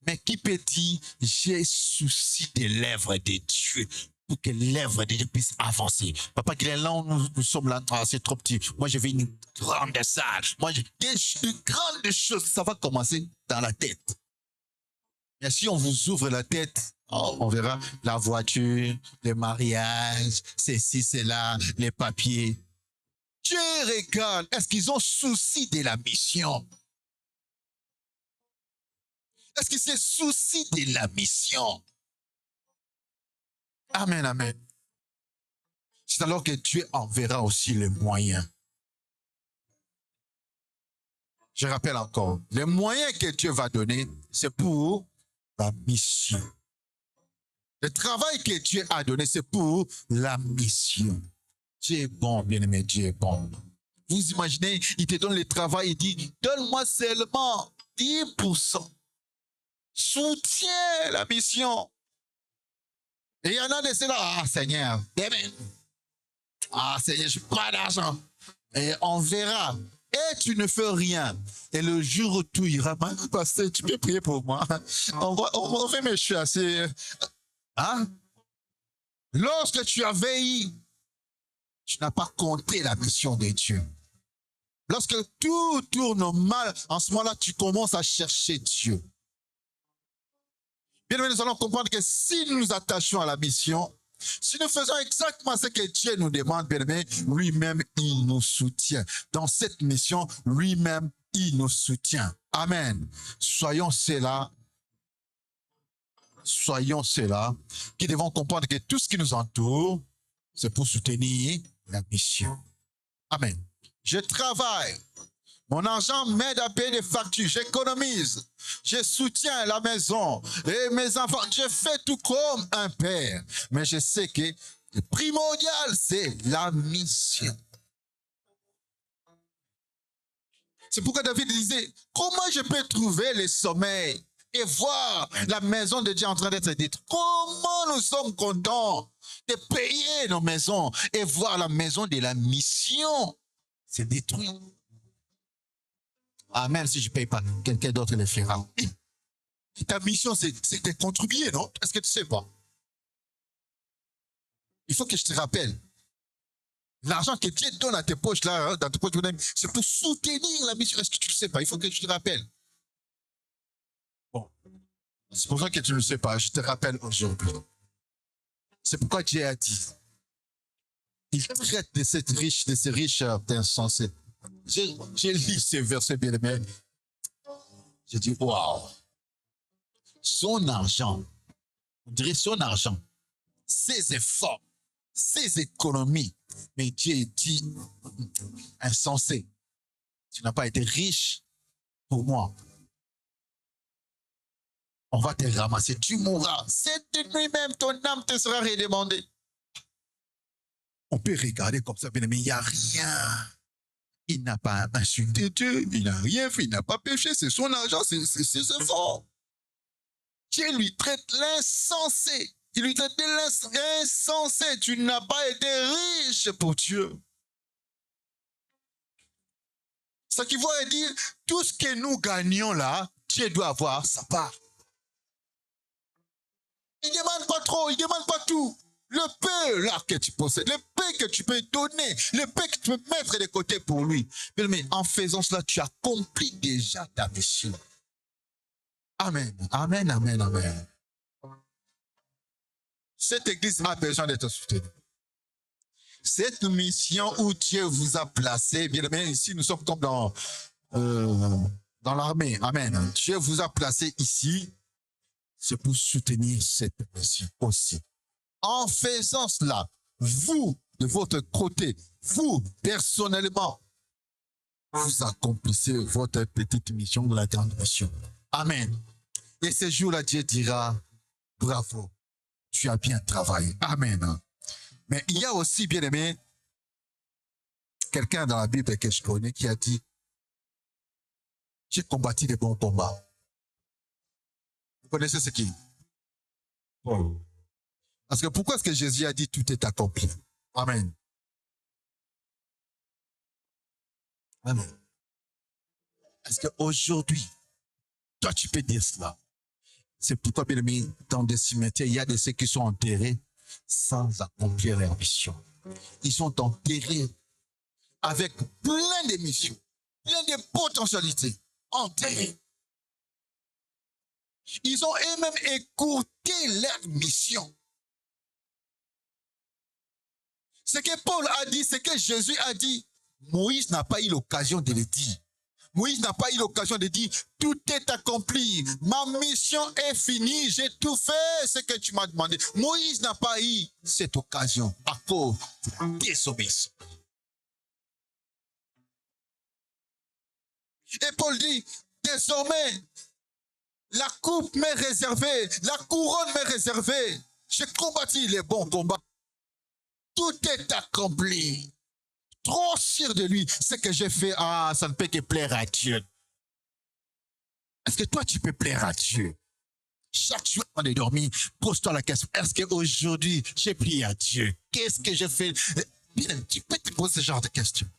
Mais qui peut dire, j'ai souci des lèvres de Dieu pour que les lèvres de Dieu puissent avancer? Papa, qu'il est là, nous sommes là, c'est trop petit. Moi, je veux une grande salle. Moi, une grande chose, ça va commencer dans la tête. Et si on vous ouvre la tête, on verra la voiture, le mariage, ceci, cela, les papiers. Dieu regarde, est-ce qu'ils ont souci de la mission? Est-ce qu'ils se soucient de la mission? Amen, amen. C'est alors que Dieu enverra aussi les moyens. Je rappelle encore, les moyens que Dieu va donner, c'est pour la mission. Le travail que Dieu a donné, c'est pour la mission. Dieu est bon, bien-aimé, Dieu est bon. Vous imaginez, il te donne le travail, il dit, donne-moi seulement 10%. Soutiens la mission. Et il y en a de ceux-là, ah Seigneur, amen. Ah Seigneur, je n'ai pas d'argent. Et on verra. Et tu ne fais rien. Et le jour où tout ira, pasteur, tu peux prier pour moi. On va me chasser. Hein? Lorsque tu as veillé, tu n'as pas compté la mission de Dieu. Lorsque tout tourne mal, en ce moment-là, tu commences à chercher Dieu. Bien, nous allons comprendre que si nous nous attachons à la mission, si nous faisons exactement ce que Dieu nous demande, bien aimé, lui-même, il nous soutient. Dans cette mission, lui-même, il nous soutient. Amen. Soyons ceux-là qui devons comprendre que tout ce qui nous entoure, c'est pour soutenir la mission. Amen. Je travaille. Mon argent m'aide à payer des factures. J'économise. Je soutiens la maison et mes enfants. Je fais tout comme un père. Mais je sais que le primordial, c'est la mission. C'est pourquoi David disait, comment je peux trouver le sommeil et voir la maison de Dieu en train d'être détruite? Comment nous sommes contents de payer nos maisons et voir la maison de la mission se détruire? Ah, même si je ne paye pas, quelqu'un d'autre le fera. Ta mission, c'est de contribuer, non? Est-ce que tu ne sais pas? Il faut que je te rappelle. L'argent que Dieu donne à tes poches, là, hein, dans tes poches, c'est pour soutenir la mission. Est-ce que tu ne le sais pas? Il faut que je te rappelle. Bon. C'est pour ça que tu ne le sais pas. Je te rappelle aujourd'hui. C'est pourquoi Dieu a dit. Il traite de ces riches insensés. J'ai lu ces versets bien aimés. J'ai dit, waouh. Son argent On dirait son argent, ses efforts, ses économies. Mais Dieu dit, insensé, tu n'as pas été riche pour moi. On va te ramasser, tu mourras. Cette nuit même, ton âme te sera redemandée. On peut regarder comme ça, mais il n'y a rien. Il n'a pas insulté Dieu, il n'a rien fait, il n'a pas péché, c'est son argent, c'est ses efforts. Dieu lui traite l'insensé. Il lui traite de l'insensé. Tu n'as pas été riche pour Dieu. Ce qui veut dire, tout ce que nous gagnons là, Dieu doit avoir sa part. Il ne demande pas trop, il ne demande pas tout. Le peu là que tu possèdes, le peu que tu peux donner, le peu que tu peux mettre de côté pour lui. Mais en faisant cela, tu accomplis déjà ta mission. Amen, amen, amen, amen. Cette église a besoin d'être soutenue. Cette mission où Dieu vous a placé, bien aimé, ici nous sommes comme dans l'armée. Amen. Dieu vous a placé ici, c'est pour soutenir cette mission aussi. En faisant cela, vous, de votre côté, vous, personnellement, vous accomplissez votre petite mission de la grande mission. Amen. Et ce jour-là, Dieu dira, bravo, tu as bien travaillé. Amen. Mais il y a aussi, bien aimé, quelqu'un dans la Bible que je connais qui a dit, j'ai combattu des bons combats. Vous connaissez ce qui? Paul. Parce que pourquoi est-ce que Jésus a dit tout est accompli? Amen. Amen. Est-ce qu'aujourd'hui, toi tu peux dire cela? C'est pourquoi, bien aimé, dans des cimetières, il y a de ceux qui sont enterrés sans accomplir leur mission. Ils sont enterrés avec plein de missions, plein de potentialités, enterrés. Ils ont eux-mêmes écourté leur mission. Ce que Paul a dit, ce que Jésus a dit, Moïse n'a pas eu l'occasion de le dire. Moïse n'a pas eu l'occasion de dire, tout est accompli, ma mission est finie, j'ai tout fait ce que tu m'as demandé. Moïse n'a pas eu cette occasion à cause de la désobéissance. Et Paul dit, désormais, la coupe m'est réservée, la couronne m'est réservée. J'ai combattu les bons combats. Tout est accompli. Trop sûr de lui, ce que j'ai fait, ça ne peut que plaire à Dieu. Est-ce que toi, tu peux plaire à Dieu? Chaque jour, on est dormi, pose-toi la question, est-ce qu'aujourd'hui, j'ai prié à Dieu? Qu'est-ce que j'ai fait? Tu peux te poser ce genre de questions.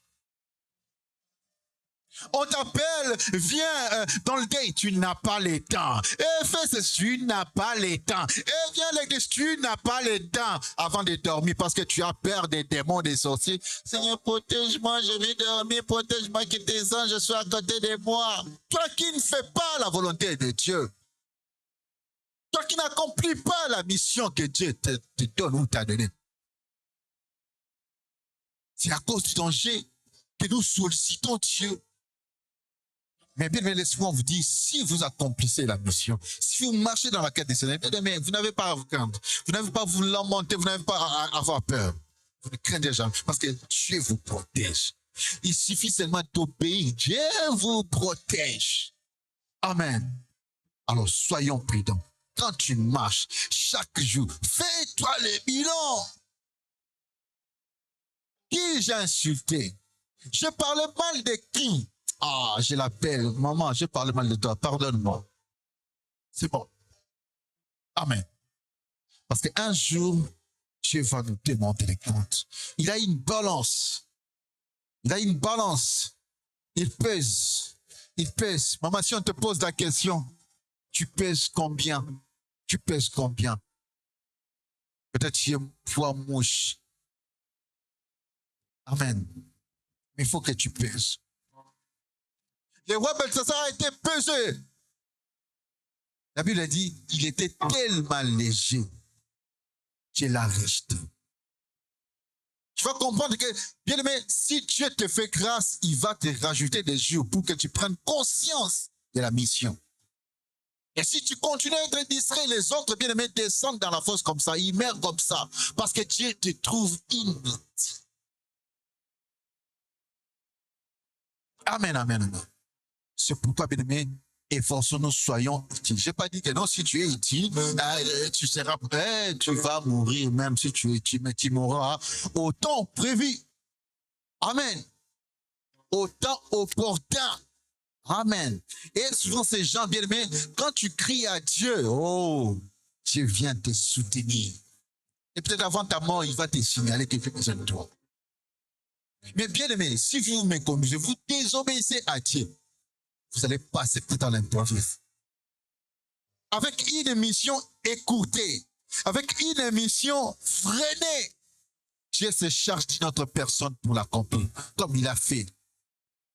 On t'appelle, viens dans le gate, tu n'as pas le temps. Et fais ceci, tu n'as pas le temps. Et viens à l'église, tu n'as pas le temps avant de dormir parce que tu as peur des démons, des sorciers. Seigneur, protège-moi, je vais dormir, protège-moi, que tes anges soient à côté de moi. Toi qui ne fais pas la volonté de Dieu. Toi qui n'accomplis pas la mission que Dieu te donne ou t'a donnée. C'est à cause du danger que nous sollicitons Dieu. Mais bien, laissez-moi vous dire, si vous accomplissez la mission, si vous marchez dans la quête des Seigneur, vous n'avez pas à vous craindre, vous n'avez pas à vous lamenter, vous n'avez pas à avoir peur. Vous ne craignez jamais, parce que Dieu vous protège. Il suffit seulement d'obéir, Dieu vous protège. Amen. Alors soyons prudents. Quand tu marches, chaque jour, fais-toi le bilan. Qui j'ai insulté? Je parle mal de qui? Je l'appelle, maman, je parle mal de toi, pardonne-moi. C'est bon. Amen. Parce qu'un jour, Dieu va nous demander les comptes. Il a une balance. Il a une balance. Il pèse. Il pèse. Maman, si on te pose la question, tu pèses combien? Tu pèses combien? Peut-être tu es un poids mouche. Amen. Mais il faut que tu pèses. Le roi Belsassar a été pesé. La Bible a dit, il était tellement léger qu'il l'a rejeté. Tu vas comprendre que, bien aimé, si Dieu te fait grâce, il va te rajouter des jours pour que tu prennes conscience de la mission. Et si tu continues à être distrait, les autres bien-aimés descendent dans la fosse comme ça, ils meurent comme ça, parce que Dieu te trouve inutile. Amen, amen, amen. C'est pourquoi, bien-aimé, efforçons-nous, soyons utiles. Je n'ai pas dit que non, si tu es utile, tu seras prêt, tu vas mourir, même si tu es utile, mais tu mourras au temps prévu. Amen. Au temps opportun. Amen. Et souvent, ces gens, bien-aimés, quand tu cries à Dieu, oh, Dieu vient te soutenir. Et peut-être avant ta mort, il va te signaler quelque chose de toi. Mais bien-aimé, si vous me conduisez, vous désobéissez à Dieu, vous allez passer tout dans l'improviste. Avec une mission écoutée, avec une mission freinée, Dieu se charge d'une autre personne pour l'accomplir, comme il a fait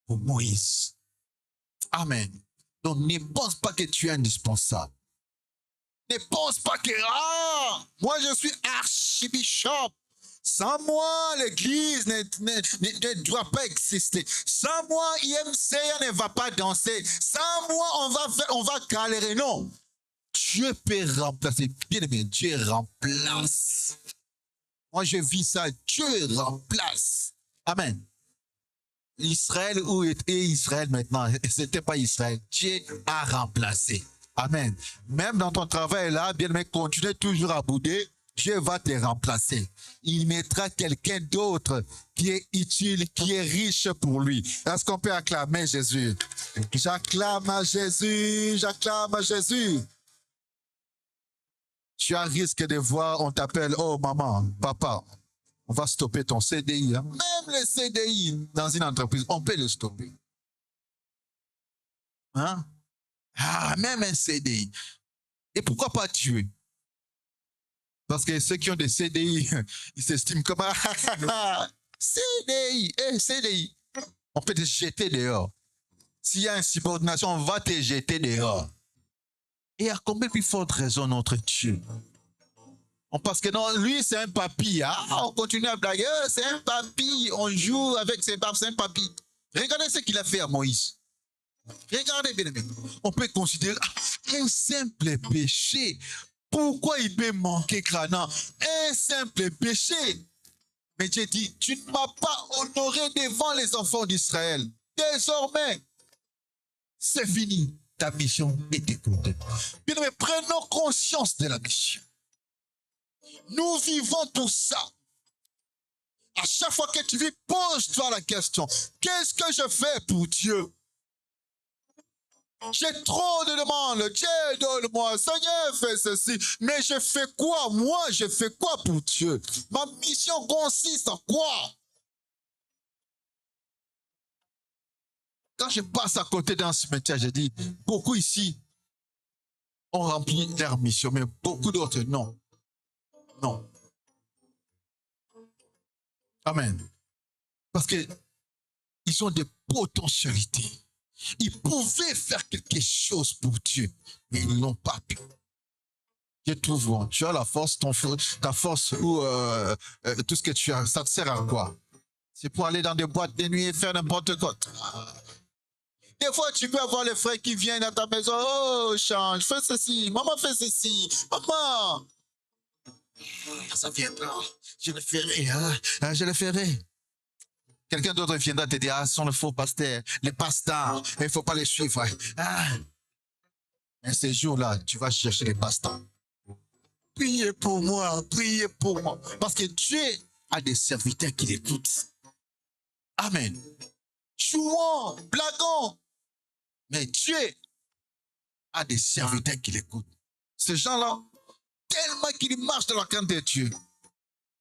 pour Moïse. Amen. Donc ne pense pas que tu es indispensable. Ne pense pas que, moi je suis archibishop. Sans moi, l'église ne doit pas exister. Sans moi, IMCA ne va pas danser. Sans moi, on va galérer. Non. Dieu peut remplacer. Bien aimé, Dieu remplace. Moi, je vis ça. Dieu remplace. Amen. Israël, où est Israël maintenant? C'était pas Israël. Dieu a remplacé. Amen. Même dans ton travail là, bien aimé, continue toujours à bouder. Dieu va te remplacer. Il mettra quelqu'un d'autre qui est utile, qui est riche pour lui. Est-ce qu'on peut acclamer Jésus? J'acclame à Jésus, j'acclame à Jésus. Tu as risque de voir, on t'appelle, oh maman, papa, on va stopper ton CDI. Hein? Même le CDI dans une entreprise, on peut le stopper. Hein? Même un CDI. Et pourquoi pas tuer? Parce que ceux qui ont des CDI, ils s'estiment comme CDI, CDI. On peut te jeter dehors. S'il y a une subordination, on va te jeter dehors. Et à combien plus forte raison notre Dieu? Parce que non, lui, c'est un papy. On continue à blaguer. C'est un papy. On joue avec ses babes. C'est un papy. Regardez ce qu'il a fait à Moïse. Regardez bien, bien. On peut considérer un simple péché. Pourquoi il peut manquer crânant? Un simple péché. Mais Dieu dit, tu ne m'as pas honoré devant les enfants d'Israël. Désormais, c'est fini. Ta mission est écoutée. Bien, mais prenons conscience de la mission. Nous vivons tout ça. À chaque fois que tu vis, pose-toi la question. Qu'est-ce que je fais pour Dieu? J'ai trop de demandes. Dieu, donne-moi. Seigneur, fais ceci. Mais je fais quoi? Moi, je fais quoi pour Dieu? Ma mission consiste en quoi? Quand je passe à côté d'un cimetière, je dis, beaucoup ici ont rempli leur mission, mais beaucoup d'autres, non. Non. Amen. Parce qu'ils ont des potentialités. Ils pouvaient faire quelque chose pour Dieu, mais ils n'ont pas pu. Je trouve bon. Tu as la force, ta force ou tout ce que tu as, ça te sert à quoi? C'est pour aller dans des boîtes de nuit et faire n'importe quoi. Des fois, tu peux avoir les frères qui viennent à ta maison. Oh, change, fais ceci. Maman, fais ceci. Maman. Ça viendra. Je le ferai. Je le ferai. Quelqu'un d'autre viendra te dire, sont le faux pasteur, les pasteurs, il ne faut pas les suivre. Mais ces jours-là, tu vas chercher les pasteurs. Priez pour moi, priez pour moi. Parce que Dieu a des serviteurs qui l'écoutent. Amen. Jouons, blaguons. Mais Dieu a des serviteurs qui l'écoutent. Ces gens-là, tellement qu'ils marchent dans la crainte de Dieu,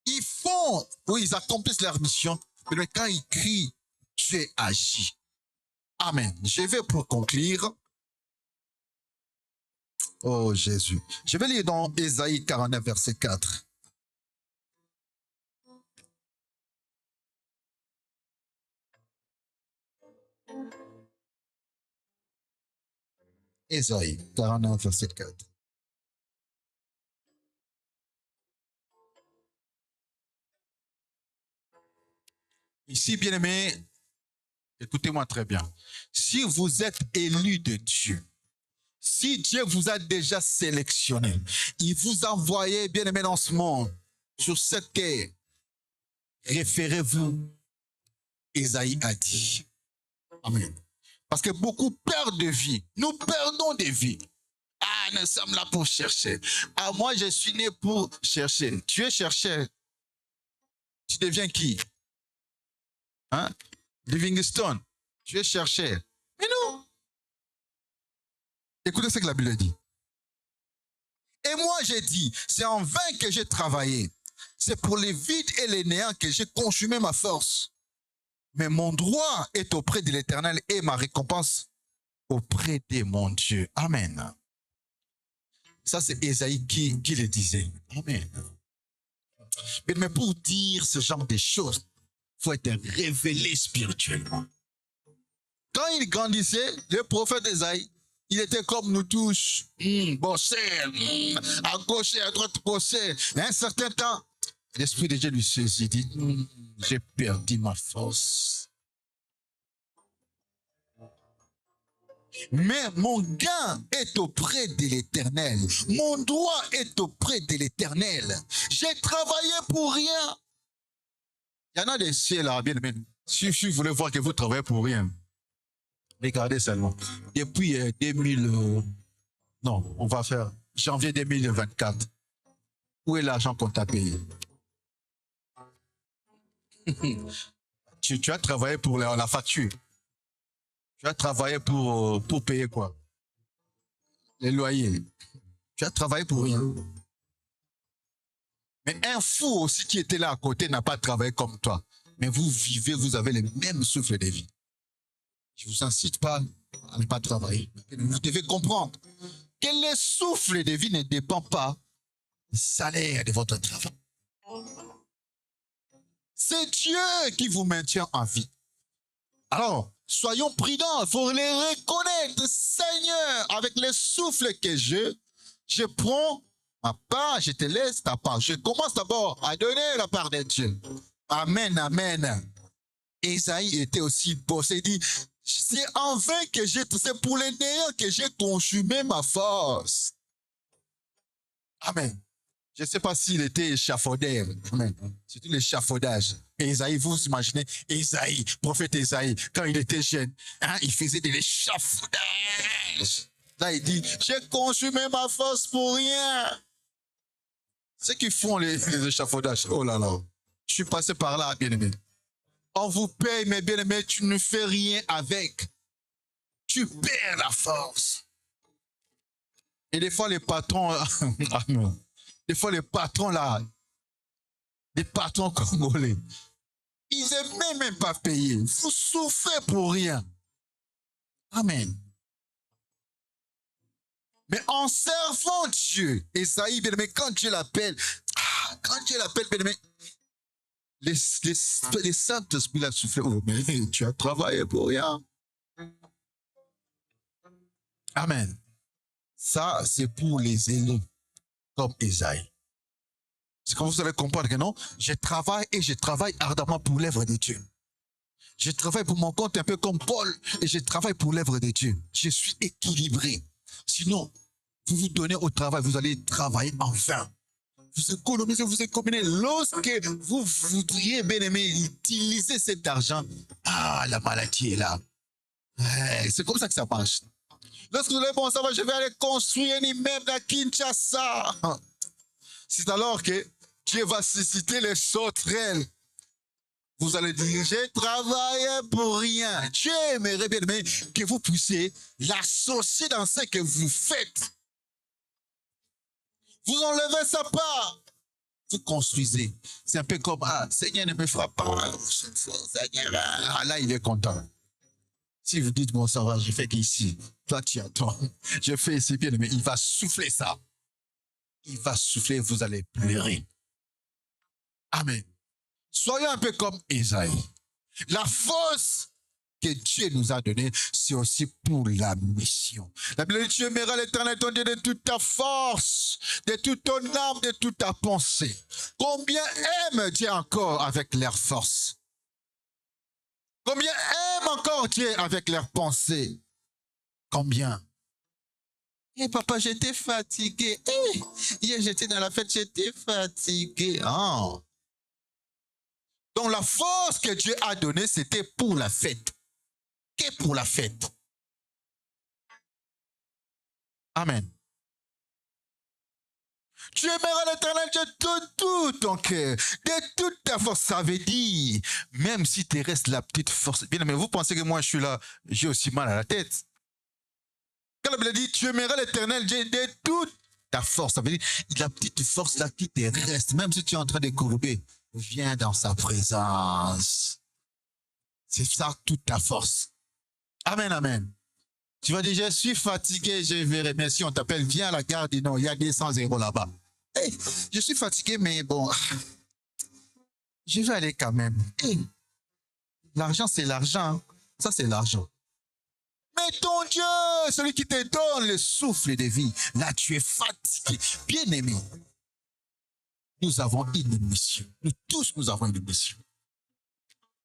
ils font, oui, ils accomplissent leur mission, mais quand ils crient, Dieu agit. Amen. Je vais pour conclure. Oh Jésus. Je vais lire dans Ésaïe 49, verset 4. Ésaïe 49, verset 4. Ici, bien-aimés, écoutez-moi très bien. Si vous êtes élus de Dieu, Si Dieu vous a déjà sélectionné, il vous a envoyé bien aimé dans ce monde, sur cette terre, référez-vous, Ésaïe a dit. Amen. Parce que beaucoup perdent de vie. Nous perdons des vies. Ah, nous sommes là pour chercher. Ah, moi, je suis né pour chercher. Tu es cherché. Tu deviens qui? Hein? Livingstone. Tu es cherché. Mais non. Écoutez ce que la Bible dit. Et moi, j'ai dit, c'est en vain que j'ai travaillé. C'est pour les vides et les néants que j'ai consumé ma force. Mais mon droit est auprès de l'Éternel et ma récompense auprès de mon Dieu. Amen. Ça, c'est Ésaïe qui le disait. Amen. Mais pour dire ce genre de choses, il faut être révélé spirituellement. Quand il grandissait, le prophète Ésaïe, il était comme nous tous, bossé, à gauche et à droite bossé. Et un certain temps, l'Esprit de Dieu lui saisit, il dit, j'ai perdu ma force. Mais mon gain est auprès de l'Éternel. Mon droit est auprès de l'Éternel. J'ai travaillé pour rien. Il y en a des cieux là, bien aimés. Si vous voulez voir que vous travaillez pour rien, regardez seulement. Depuis 2000, non, on va faire janvier 2024. Où est l'argent qu'on t'a payé? tu as travaillé pour la facture. Tu as travaillé pour payer quoi? Les loyers. Tu as travaillé pour rien. Mais un fou aussi qui était là à côté n'a pas travaillé comme toi. Mais vous vivez, vous avez les mêmes souffles de vie. Je ne vous incite pas à ne pas travailler. Vous devez comprendre que le souffle de vie ne dépend pas du salaire de votre travail. C'est Dieu qui vous maintient en vie. Alors, soyons prudents, il faut les reconnaître. Seigneur, avec le souffle que je prends ma part, je te laisse ta part. Je commence d'abord à donner la part de Dieu. Amen, amen. Ésaïe était aussi bossé, il dit, c'est en vain que c'est pour les néants que j'ai consumé ma force. Amen. Je ne sais pas s'il était échafaudaire. Amen. C'était l'échafaudage. Ésaïe, vous imaginez, Ésaïe, prophète Ésaïe, quand il était jeune, il faisait de l'échafaudage. Là, il dit, j'ai consumé ma force pour rien. Ceux qui font les échafaudages, oh là là, je suis passé par là, bien-aimé. On vous paye, mais bien-aimé, tu ne fais rien avec. Tu perds la force. Et des fois, les patrons, des fois, les patrons là, les patrons congolais, ils n'aiment même pas payer. Vous souffrez pour rien. Amen. Mais en servant Dieu, Esaïe, bien aimé, quand Dieu l'appelle, bien aimé, les saintes esprits là soufflent. Oh, mais tu as travaillé pour rien. Amen. Ça, c'est pour les élus comme Esaïe. C'est comme vous allez comprendre que non, je travaille ardemment pour l'œuvre de Dieu. Je travaille pour mon compte un peu comme Paul et je travaille pour l'œuvre de Dieu. Je suis équilibré. Sinon, vous vous donnez au travail, vous allez travailler en vain. Vous économisez, vous économisez. Lorsque vous voudriez, bien aimé, utiliser cet argent, la maladie est là. C'est comme ça que ça marche. Lorsque vous allez, bon, ça va, je vais aller construire un immeuble à Kinshasa. C'est alors que Dieu va susciter les sauterelles. Vous allez dire, j'ai travaillé pour rien. Dieu aimerait bien aimé que vous puissiez l'associer dans ce que vous faites. Vous enlevez sa part. Vous construisez. C'est un peu comme, Seigneur ne me fera pas. Seigneur, là, il est content. Si vous dites, bon, ça va, je fais qu'ici. Toi, tu attends. Je fais ici, bien aimé. Il va souffler ça. Il va souffler, vous allez pleurer. Amen. Soyons un peu comme Ésaïe. La force que Dieu nous a donnée, c'est aussi pour la mission. La Bible dit, tu aimeras l'Éternel ton Dieu de toute ta force, de toute ton âme, de toute ta pensée. Combien aime Dieu encore avec leur force? Combien aime encore Dieu avec leur pensée? Combien? Eh, papa, j'étais fatigué. Eh, hier, j'étais dans la fête, j'étais fatigué. Ah. Donc, la force que Dieu a donnée, c'était pour la fête. Que pour la fête. Amen. Tu aimeras l'Éternel de tout ton cœur, de toute ta force. Ça veut dire, même si tu restes la petite force. Bien, mais vous pensez que moi, je suis là, j'ai aussi mal à la tête. Quand la Bible dit, tu aimeras l'Éternel de toute ta force. Ça veut dire, la petite force là qui te reste, même si tu es en train de courber, viens dans sa présence. C'est ça toute ta force. Amen, amen. Tu vas dire, je suis fatigué, je verrai. Mais si on t'appelle, viens à la gare du Nord, il y a 200 € là-bas. Hey, je suis fatigué, mais bon, je vais aller quand même. Hey, l'argent, c'est l'argent. Ça, c'est l'argent. Mais ton Dieu, celui qui te donne le souffle de vie, là, tu es fatigué. Bien-aimé, nous avons une mission. Nous tous, nous avons une mission.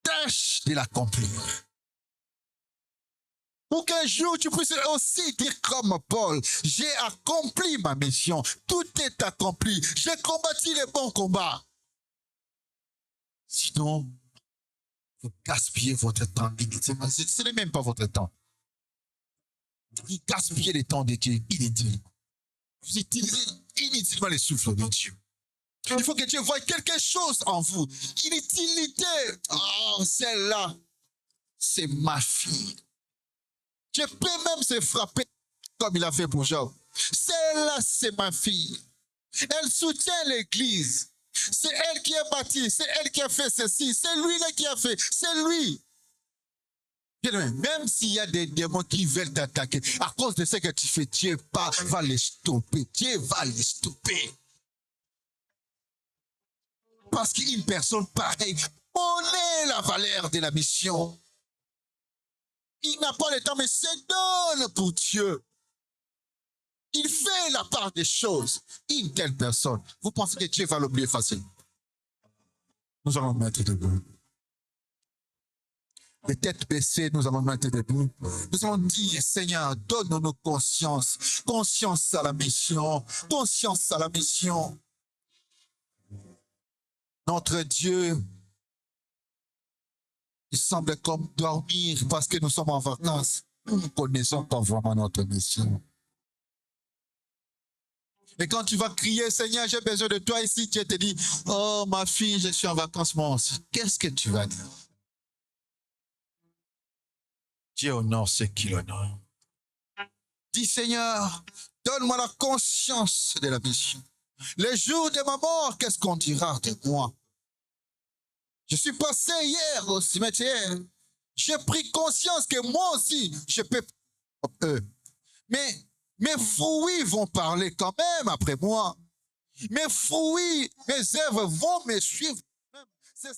Tâche de l'accomplir. Pour qu'un jour tu puisses aussi dire comme Paul, j'ai accompli ma mission, tout est accompli, j'ai combattu les bons combats. Sinon, vous gaspillez votre temps inutilement. Ce n'est même pas votre temps. Vous gaspillez le temps de Dieu inutilement. Vous utilisez inutilement le souffle de Dieu. Il faut que Dieu voie quelque chose en vous. Une utilité. Oh, celle-là, c'est ma fille. Dieu peut même se frapper comme il a fait pour Job. Celle-là, c'est ma fille. Elle soutient l'église. C'est elle qui a bâti. C'est elle qui a fait ceci. C'est lui-là qui a fait. C'est lui. Même s'il y a des démons qui veulent t'attaquer, à cause de ce que tu fais, Dieu va les stopper. Dieu va les stopper. Parce qu'une personne pareille connaît la valeur de la mission. Il n'a pas le temps, mais se donne pour Dieu. Il fait la part des choses. Une telle personne, vous pensez que Dieu va l'oublier facilement? Nous allons mettre debout. Les têtes baissées, nous allons mettre debout. Nous allons dire, Seigneur, donne-nous conscience. Conscience à la mission. Conscience à la mission. Notre Dieu, il semble comme dormir parce que nous sommes en vacances. Nous ne connaissons pas vraiment notre mission. Et quand tu vas crier, Seigneur, j'ai besoin de toi ici, Dieu te dit, oh ma fille, je suis en vacances moi aussi. Qu'est-ce que tu vas dire? Dieu honore ceux qui l'honorent. Dis, Seigneur, donne-moi la conscience de la mission. Le jour de ma mort, qu'est-ce qu'on dira de moi? Je suis passé hier au cimetière. J'ai pris conscience que moi aussi, je peux... Mais mes fruits vont parler quand même après moi. Mes fruits, mes œuvres vont me suivre. C'est